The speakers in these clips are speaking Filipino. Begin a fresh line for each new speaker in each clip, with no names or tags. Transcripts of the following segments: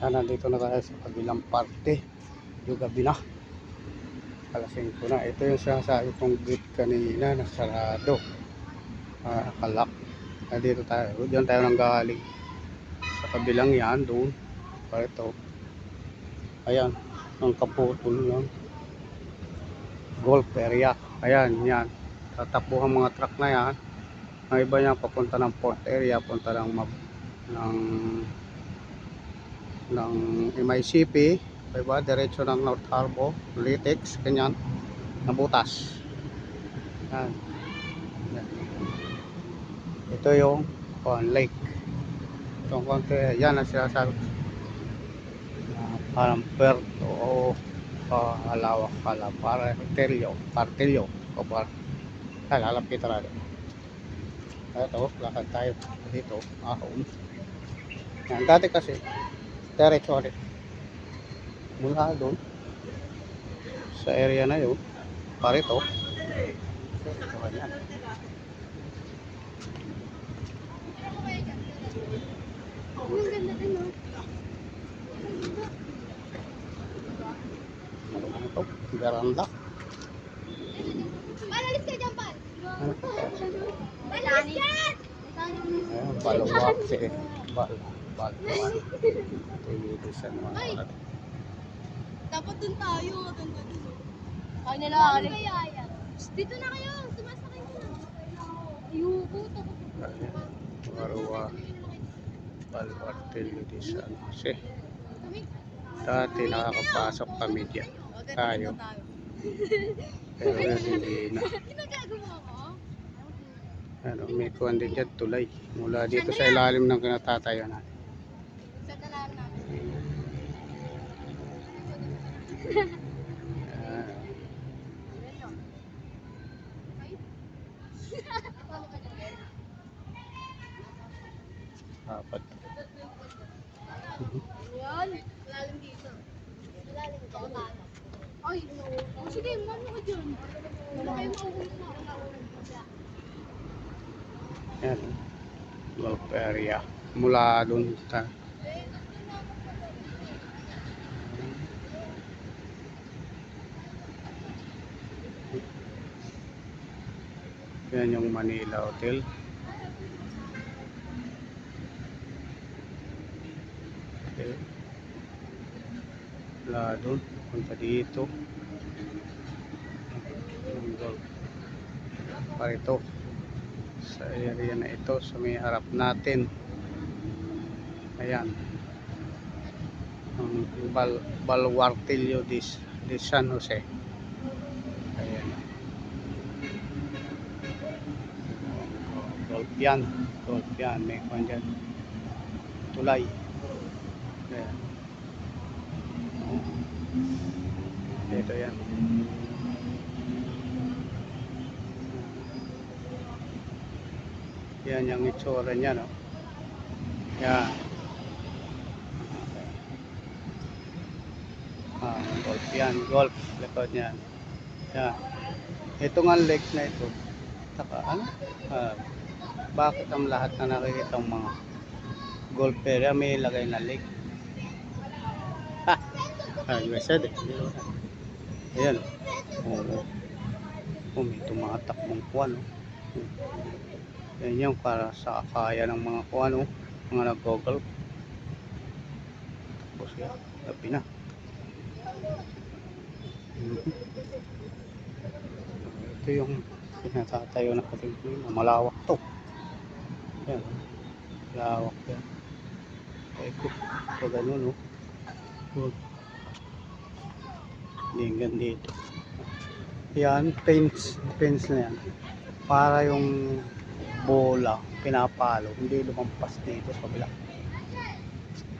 Nandito na tayo sa kabilang parte. Yung gabi na. Alas 5 na. Ito yung sinasabi kong gate kanina na sarado. Kalak. Nandito tayo. Diyan tayo nang galing. Sa kabilang yan, doon. Ito. Ayan. Ang kaputol lang. Golf area. Ayan, yan. Tatakbuhan mga truck na yan. Ang iba niya papunta ng port area, punta ng MICP, diba? Diretso ng North Harbor, Litex, ganyan, nabutas. Yan. Yan. Ito yung lake. Itong konti, yan ang sinasabi. Parang Puerto o halawak pala, para Cartelio, o para lalapit talaga. Ito, lakad tayo dito, ahon. Yan, dati kasi, diretso ulit. Mula doon, sa area na yun, parito. Ito, yan.
Ang ganda din, no?
Ito, veranda.
Malalis ka dyan, Pal!
Ano?
Malalis ka!
Ayan, baluwak si baluwak. Ito yung isa naman.
Dapat dun tayo, ganda dun. Kaya nila aling. Dito na kayo, sumasakay ko na. Ayuko, tapos.
Baluwak television. Kasi dati nakakapasok kami dyan. Tayo. Pero hindi na.
Ginagagawa ko?
Ano, may kuwan din dyan, tulay. Mula dito sa ilalim ng kinatatayo natin.
Sa talaan namin.
Apat.
Yan. Lalim dito. Lalim dito. Ay, sige, mano ka dyan. Wala kayo mauhuli na.
Yan. Golf area. Mula doon ta. Yan yung Manila Hotel. Okay. Mula doon. Punta dito. Yung golf. Parito. Sa area na ito, sa may harap natin. Ayan. Ang Baluartillo de San Jose. Ayan. Golf yan. Golf yan. May kwan dyan. Tulay. Ayan. Ito yan. Yan yung itsura niya, no? Yan. Golf yan. Golf. Likod niyan. Yan. Ito nga lake na ito. Taka, ano? Bakit ang lahat na nakikita ng mga golf area may ilagay na lake? USA din. Ayan. May tumatakbong kuwan. Yan yung para sa kaya ng mga kuwan, mga nag-golf. Tapos yan, gabi na. Ito yung pinatatayo na katingin. Malawak to. Yan. Malawak yan. Paikot. So ganun, no? Hanggang dito. Yan, fence na yan. Para yung bola, pinapalo, hindi lumampas dito sa kabila.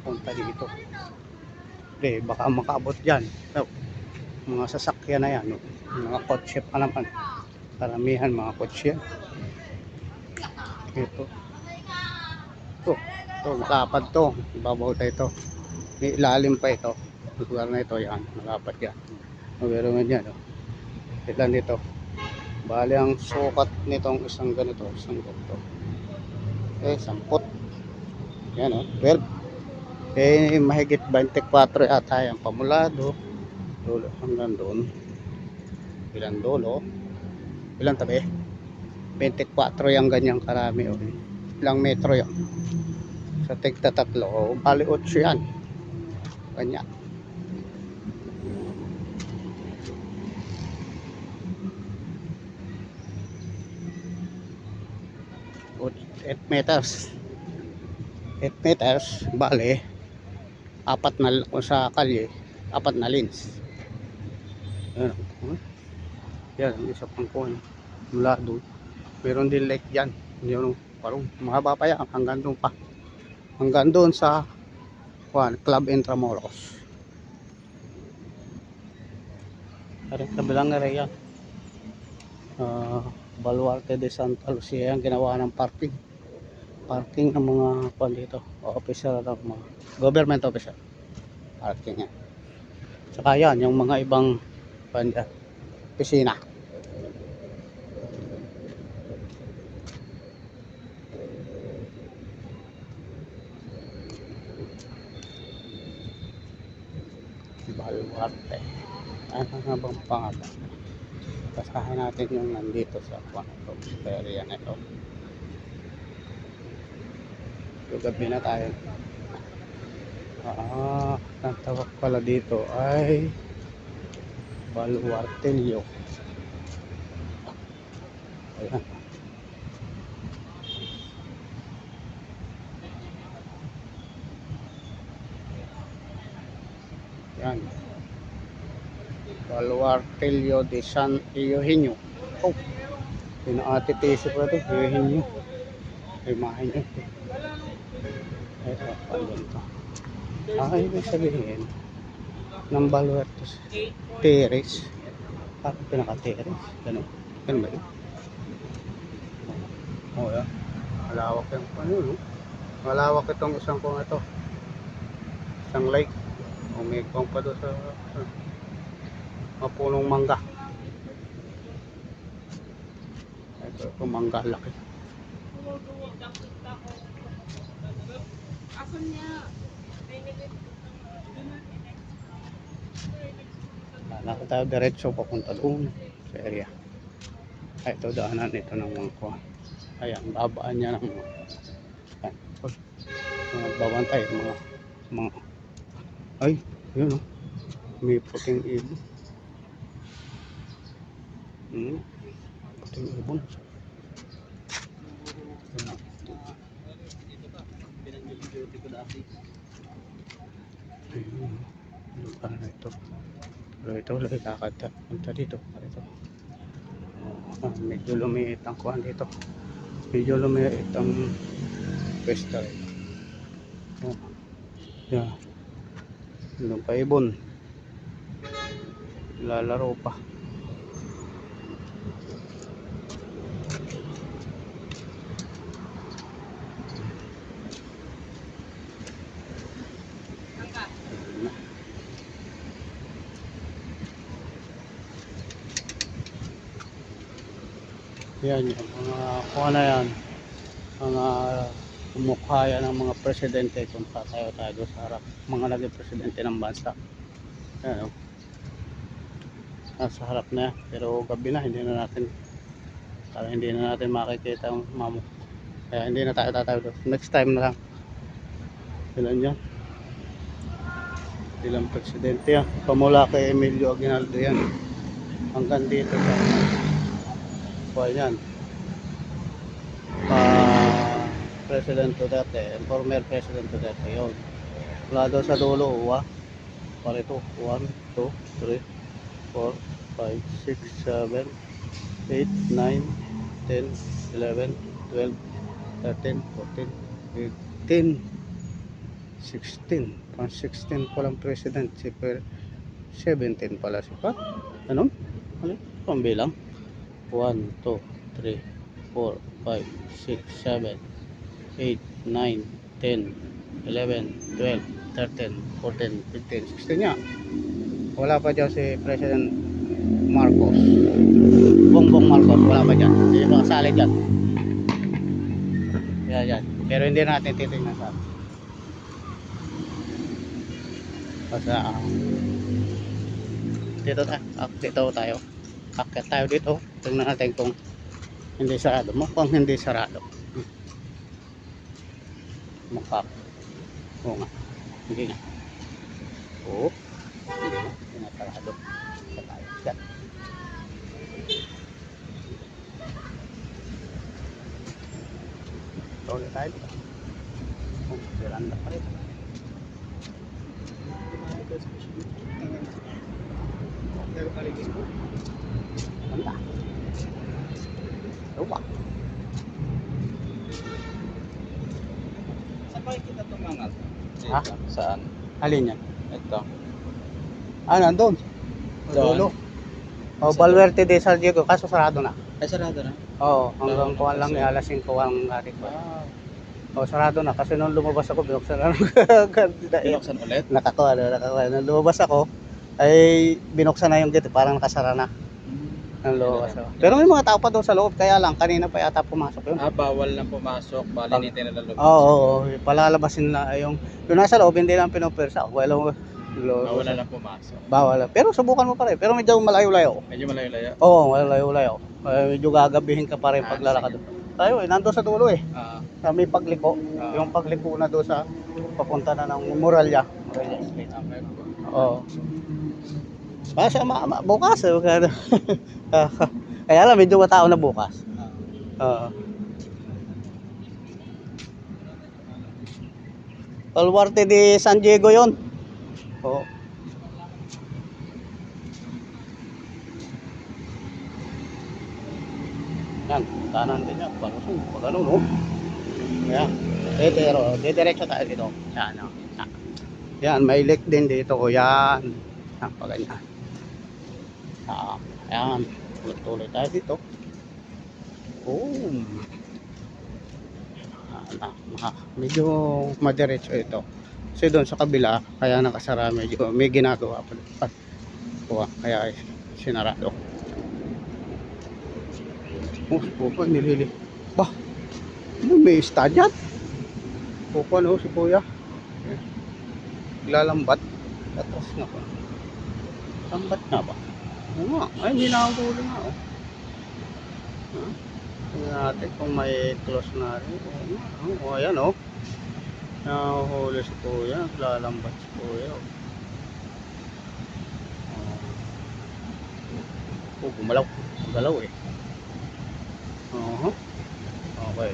Punta dito. Hindi, baka makaabot dyan. So, mga sasakyan na yan. No? Mga kotse pa naman. Karamihan mga kotse yan. Ito. Ito, malapad to. Ibabaw tayo ito. May ilalim pa ito. Lugar na ito, yan. Malapad yan. Pero nga dyan, no? Ilan dito. Bali ang sukat nitong isang ganito, isang ganito. 10. Yan, 12. Mahigit 24 yata yan pamulado. Dulo hanggang doon. Bilang dulo. Bilang tabi. 24 yung ganyang karami. O. Ilang metro yan. Sa tigta tatlo. O, bali 8 yan. Ganyan. 8 meters. 8 meters, bale, apat na kung sa kalye, apat na lines. Yan, yan ang isa pang kuhan mula doon. Meron din lake dyan. Yun, parang mahaba pa yan hanggang doon pa. Hanggang doon sa kuhan, Club Intramuros. Karing kabilang nga rin yan. Baluarte de Santa Lucia ang ginawa ng parking ng mga kuhan dito, officer ng mga government officer, parking yan. Saka yan yung mga ibang kuhan dyan, opisina. Baluarte, ano nga bang pangalan? Basahin natin yung nandito sa kuhan ito, area na ito. So, gabi na tayo. Ang tawag pala dito ay Baluartelio. Ayan. Yan. Baluartelio de San Eugenio. Oh, pinaatitisi pa ito. Eugenio. Imahin nyo. Ito, palun to. Ibig sabihin ng Baluarte Terrace. Pinaka-terrace. Ganun. Ganun ba yun? Yan. Malawak yung ano, no? Malawak itong isang kung ito. Isang lake. May kung pa doon sa mapunong mangga. Ito mangga laki.
Asan niya?
Lalaki tayo diretso papunta doon sa area. Ay, ito daanan ito ng mga kuha. Ayan, babaan niya ng mga nagbabantay mga ay, yun o. May puting ibon. Puting ibon. Lugar na ito. Pero ito, lakad punta dito. Ito. Medyo lumiit ang kuhan dito. Medyo lumiit ang pesta rin. Yan. Doon pa ibon. Lalaro pa. Yan yung mga kuha na yan. Mga kumukha yan ng mga presidente kung tayo sa harap. Mga naging presidente ng bansa. Yan o. Nasa harap na yan. Pero gabi na, hindi na natin makikita ang mamo. Kaya hindi na tayo tatayo doon. Next time na lang. Ilan yan? Ilang presidente yan. Pamula kay Emilio Aguinaldo yan. Hanggang dito sa kuha yan. President Duterte, former President Duterte yun. Wala doon sa dulo, parito, 1, 2, 3, 4, 5, 6, 7, 8, 9, 10, 11, 12, 13, 14, 15, 16. Pang 16 palang president, si 17 pala si Pat. Ano? Ano? Pambilang? 1, 2, 3, 4, 5, 6, 7, 8, 9, 10, 11, 12, 13, 14, 15, 16 niya. Wala pa dyan si President Marcos. Bongbong Marcos, wala pa dyan. Hindi pa kasali dyan. Yan. Pero hindi natin titignan sa Basta dito tayo. Akit tayo dito. Tingnan natin kung hindi sarado. Mukhang hindi sarado. Mukhang. Oo nga. Hindi na. Oo. Hindi na sarado. Ito tayo. Yan. Ito ulit tayo dito. Oh, veranda pa rin. Ganda. Lupa.
Saan pa kita tumangat?
Ha?
Saan?
Alin yan?
Ito.
Nandun.
Doon?
Dulo. Oh, Baluerte de San Diego. Kaso sarado na.
Ay, sarado na.
Oo, hanggang kuwan lang ni alas 5 ang hari ko. Oh, sarado na kasi nung lumabas ako binuksan na ng kandida.
Binuksan ulit?
Nakakuha. Nung lumabas ako ay binuksan na yung gate, parang nakasara na. Nung lumabas ako. Pero may mga tao pa doon sa loob, kaya lang kanina pa yata pumasok yun.
Bawal na pumasok. Bali nito na lalabas.
Oo, palalabasin na yung nasa loob hindi lang pinupwersa. Wala
Bawal na pumasok.
bawal. Pero subukan mo pa rin. Pero medyo malayo-layo.
Medyo malayo-layo.
Oo, malayo-layo. Medyo gagabihin ka pa rin paglalakad. Tayo nandoon sa dulo sa may pagliko. Yung pagliko na doon sa papunta na ng Muralya. Muralya Street. Oo. Basta bukas. Kaya lang medyo matao na bukas. Oo. Baluarte de San Diego yon. Oo. Yan, kanan din yan. Palusong, pag ano, no? Yan. Diretso tayo dito. Yan, no? Yan, may lake din dito. O, yan. Yan, pag ganyan. Yan. Tuloy tayo dito. Boom. Medyo madiretso ito. Kasi doon sa kabila, kaya nakasara, medyo may ginagawa pa. Kaya sinarado. Pupo, nilili. Bah, may istadyan. Pupo, si kuya. Lalambat. Atras na po. Lambat na ba? Ay, hindi na ako huli nga. Tingnan natin kung may close na rin. Ayan nahuhuli si kuya. Lalambat si kuya. Gumalaw. Gumalaw okay.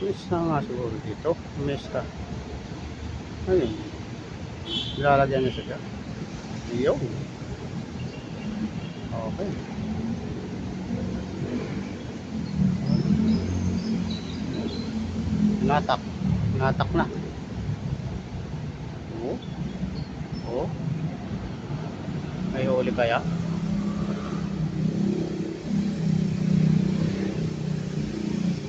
Isa nga siguro dito. Mesta. Ano yun? Lalagyan niya siya. Iyo. Okay. Natak na. May huli kaya?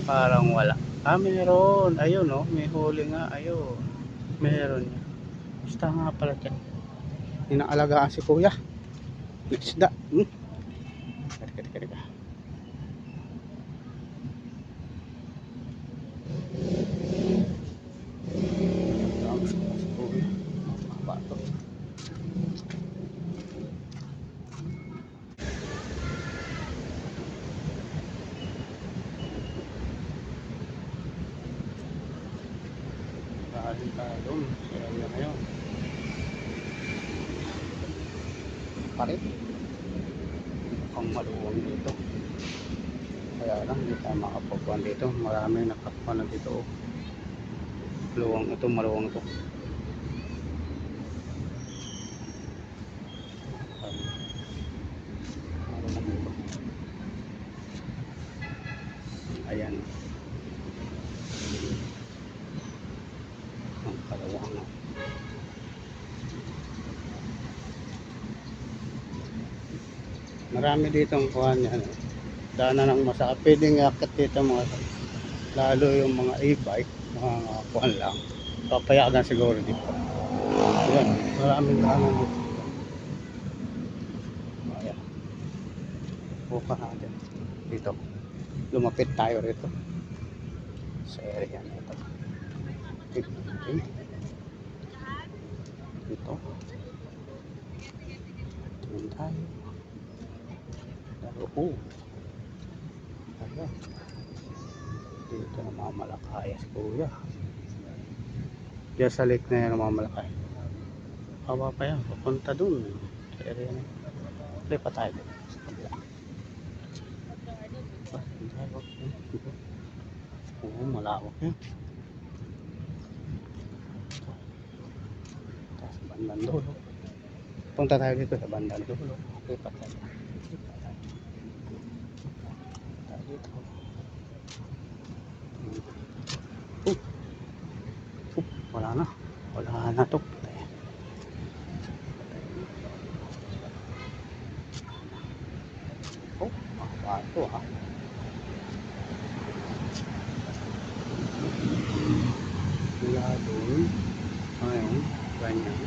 Parang wala. Meron. Ayun, may huli nga. Ayun. Meron niya. Basta nga pala dyan. Inaalagaan si kuya. Isda. Karika. Kahalin tayo doon sa area na yun. Parit ang maluwang dito, kaya lang hindi tayo makapagpuan dito. Marami nakakuha na dito. Maluwang ito. Ayan ang kalawang. Marami dito ang kuhan yan. Daanan ng masaka. Pwedeng akit dito lalo yung mga e-bike, mga kuhan lang. Papayagan siguro dito. Ayan, maraming daanan dito. Ayan. Buka natin. Dito. Lumapit tayo rito. Sa area na ito. Okay. Ito. Tingin tayo. Laro. Ayan. Dito namamalakaya si kuya. Diyan sa lake na yan namamalakaya. Haba pa yan. Papunta dun. Sa area na. Play pa tayo dun. Sa kabila. Oo, malawak yan. Tapos bandang dulo. Punta tayo dito sa bandang dulo. Okay pa tayo. Tayo dito. Wala na. Wala na to. Oh, mahaba ito ha. Mula doon. Ayun. Ganyan.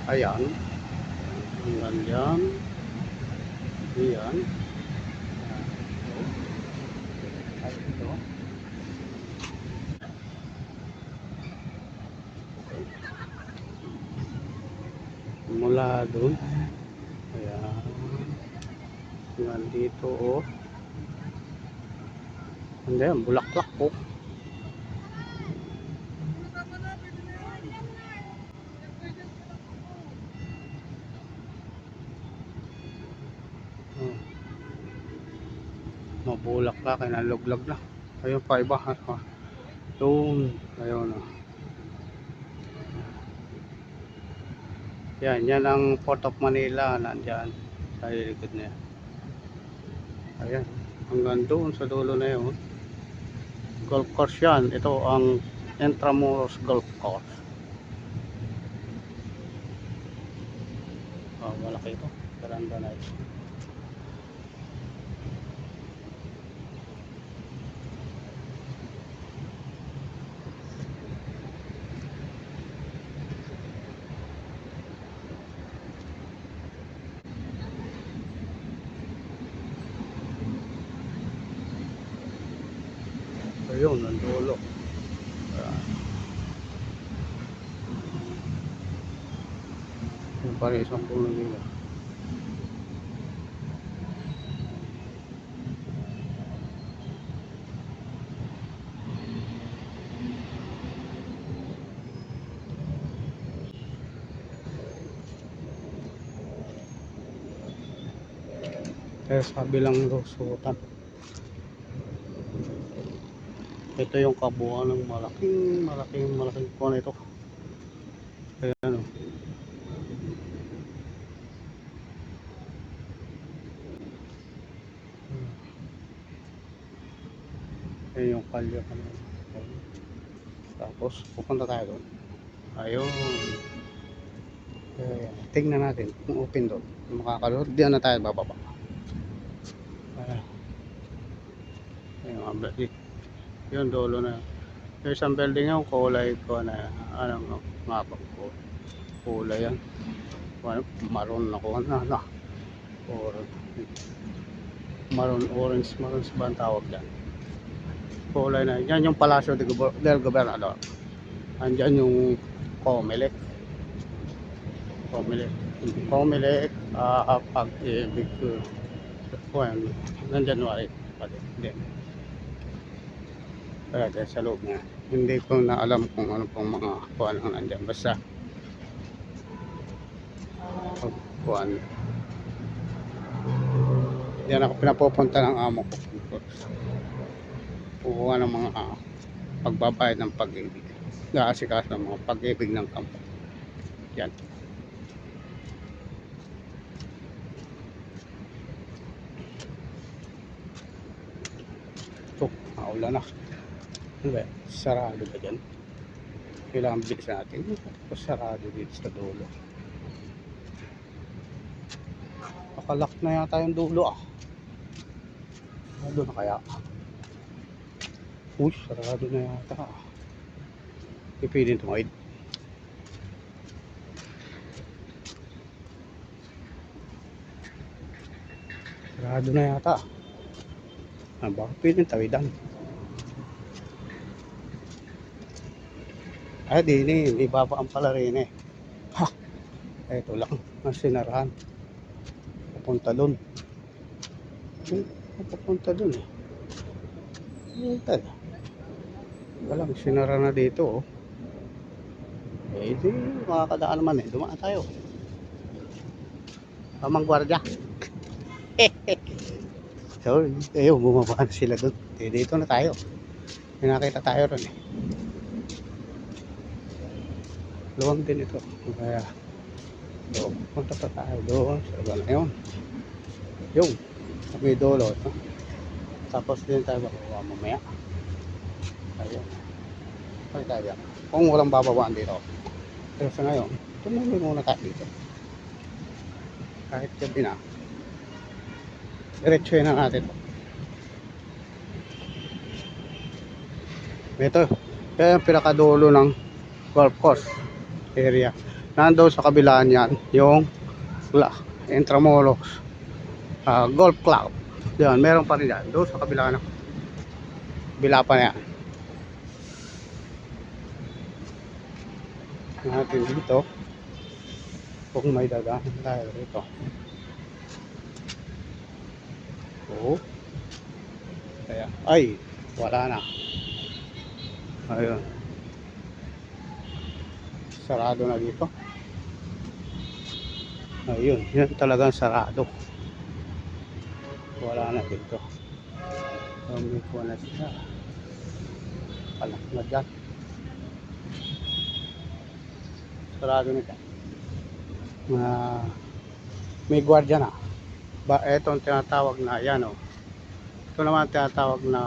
Ayan. Hanggang dyan. Ayan. Ay, ito. Mula doon. Ayan. Hanggang dito oh. Ayan, bulaklak po. Mabulaklak, kinaluglag na. Ayun pa iba. Doon. Ayun oh. Yan ang Port of Manila, nandyan sa likod niya. Ayan, hanggang doon sa dulo na yun. Golf course yan. Ito ang Intramuros Golf Course. Oh, malaki ito. Karanda na ito. Ayun, ang dulo. Yung pare isang puno nila. Kaya sabi lang lusutan. Ito yung kabuuan ng malaking puno ito. Ayan o. Ayan yung kalye kanina. Tapos pupunta tayo doon. Ayun. Ayan. Tingnan natin kung open doon. Makakalood. Diyan na tayo bababa. Ayan. Ayan. Yun dulo na. Yung isang building yung kulay ko na anong mapag ko. Kulay yan. Maroon ako na. Or maroon orange ba ang tawag dyan? Kulay na. Yan yung Palacio del Gobernador. Andyan yung Comelec. Comelec. Pag-ibig ko. Well, nandyan wari. Then, kaya sa loob niya. Hindi ko na alam kung ano pong mga kuhan ang nandyan. Basta kuhan. Yan ako pinapupunta ng amo ko. Kukuha ng mga pagbabayad ng pag-ibig. Gaasikas ng mga pag-ibig ng kampo. Yan. Ito, maulan na. Ano ba? Sarado ba dyan? Kailangan bilis natin. Tapos sarado dito sa dulo. Nakalak na yata yung dulo ah. Sarado na kaya? Uy, sarado na yata ah. Ipiling tumaid. Sarado na yata. Baka piling tawidan. Ah, di ni, ibabaan pala rin eh. Ha! Ito lang, ang sinarahan. Pupunta dun. Pupunta dun eh. Ito. Walang sinara na dito oh. Eh, di, makakadaan naman eh. Dumaan tayo. Tamang gwardya. So, ayun, bumaba na sila dun. Eh, dito na tayo. May nakita tayo ron eh. Luwang din ito. Kaya, doon, punta pa tayo doon. Sa lugar na yun. Yung, may dolo. No? Tapos din tayo bababa mamaya. Ayun. Pali tayo yan. Kung walang bababaan dito. Pero sa ngayon, tumuloy muna tayo dito. Kahit gabi na. Diretsuhin na natin ito. Ito. Kaya yung pinakadulo ng golf course area. Nandoon sa kabilaan yan, yung Intramuros Golf Club. Yan, meron pa rin yan. Doon sa kabila na. Bila pa na yan. Natin dito. Kung may dagaan tayo rito. Oo. Kaya, ay, wala na. Ayun. Sarado na dito. Ayun, yan talagang sarado. Wala na dito. Umiko na siya. Palak na dyan. Sarado na dyan. May gwardiya na. Ito ang tinatawag na, yan o. Ito naman tinatawag na,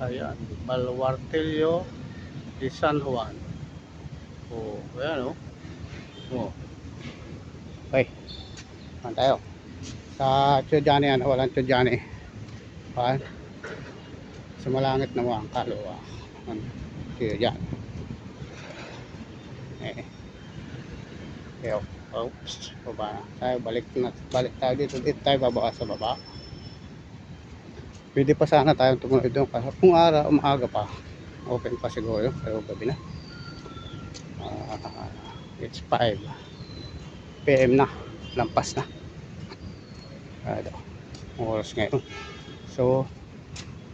ayan, Baluartillo de San Juan. O, ayan o. O. Okay. Saan tayo? Sa Tiyojani yan, walang Tiyojani. Ayan. Sa malangit na mga kalua. Tiyojani. Okay. Oops, baba na tayo, balik tayo dito tayo bababa sa baba. Pwede pa sana tayong tumuloy doon kasi kung umaga pa open pa siguro, pero gabi na. It's 5 PM na, lampas na oras ngayon. So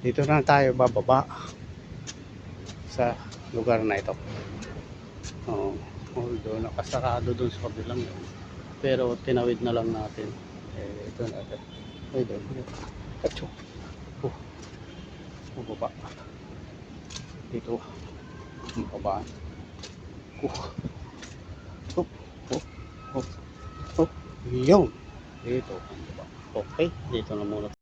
dito na tayo bababa sa lugar na ito. Although nakasarado dun sa kabilang pero tinawid na lang natin ito natin doon atso baba dito baba yun dito okay dito na muna.